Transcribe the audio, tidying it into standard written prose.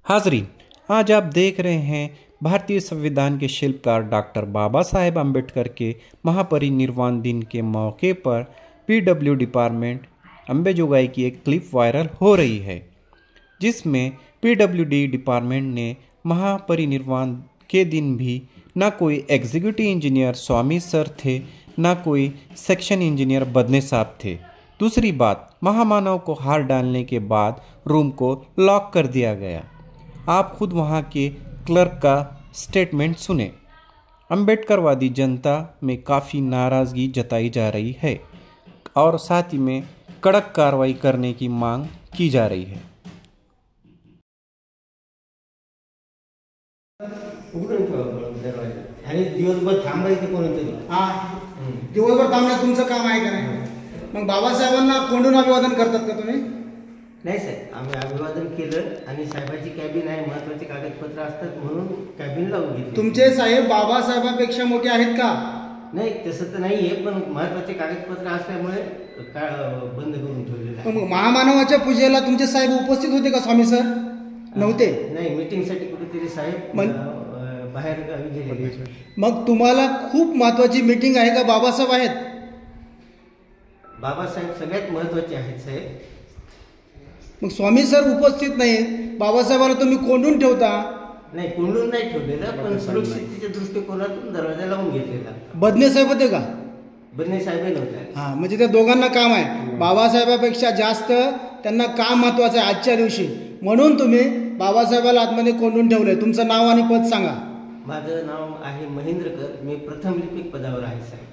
हाजरीन, आज आप देख रहे हैं भारतीय संविधान के शिल्पकार डॉक्टर बाबा साहेब अम्बेडकर के महापरिनिर्वाण दिन के मौके पर पीडब्ल्यू डिपार्टमेंट अम्बेजोगाई की एक क्लिप वायरल हो रही है, जिसमें पीडब्ल्यूडी डिपार्टमेंट ने महापरिनिर्वाण के दिन भी ना कोई एग्जीक्यूटिव इंजीनियर स्वामी सर थे, ना कोई सेक्शन इंजीनियर बदने साहब थे। दूसरी बात, महामानव को हार डालने के बाद रूम को लॉक कर दिया गया। आप खुद वहां के क्लर्क का स्टेटमेंट सुने। अम्बेडकरवादी जनता में काफ़ी नाराज़गी जताई जा रही है और साथ ही में कड़क कार्रवाई करने की मांग की जा रही है। दिवसभर थांबायचं कोणतरी दिवसभर थांबणं तुमचं काम आहे का नाही? मग बाबासाहेबांना कोंडून अभिवादन करतात का तुम्ही? नाही साहेब, आम्ही अभिवादन केलं आणि साहेबांची कॅबिन आहे, महत्वाचे कागदपत्र असतात म्हणून कॅबिन लावून घेतली। तुमचे साहेब बाबासाहेबांपेक्षा मोठे आहेत का? नाही, तसं तर नाहीये, पण महत्वाचे कागदपत्र असल्यामुळे बंद करून ठेवलेलं आहे। मग महामानवाच्या पूजेला तुमचे साहेब उपस्थित होते का स्वामी सर? नव्हते? नाही, मीटिंगसाठी कुठेतरी साहेब बाहेर गावी गेलेले। मग तुम्हाला खूप महत्वाची मीटिंग आहे का? बाबासाहेब आहेत? बाबासाहेब सगळ्यात महत्वाचे आहेत साहेब। मग स्वामी सर उपस्थित नाहीत, बाबासाहेबांना तुम्ही कोंडून ठेवता? नाही, कोंडून नाही ठेवलेलं, पण सुरक्षिततेच्या दृष्टिकोनातून दरवाजा लावून घेतलेला। बदने साहेब होते का? बदने साहेब नव्हते। हां, म्हणजे त्या दोघांना काम आहे। बाबासाहेबापेक्षा जास्त त्यांना काम महत्वाचं आहे आजच्या दिवशी, म्हणून तुम्ही बाबासाहेबाला आतमध्ये कोंडून ठेवलंय। तुमचं नाव आणि पद सांगा। माझं नाव आहे महेंद्रकर, मी प्रथम लिपिक पदावर आहे साहेब।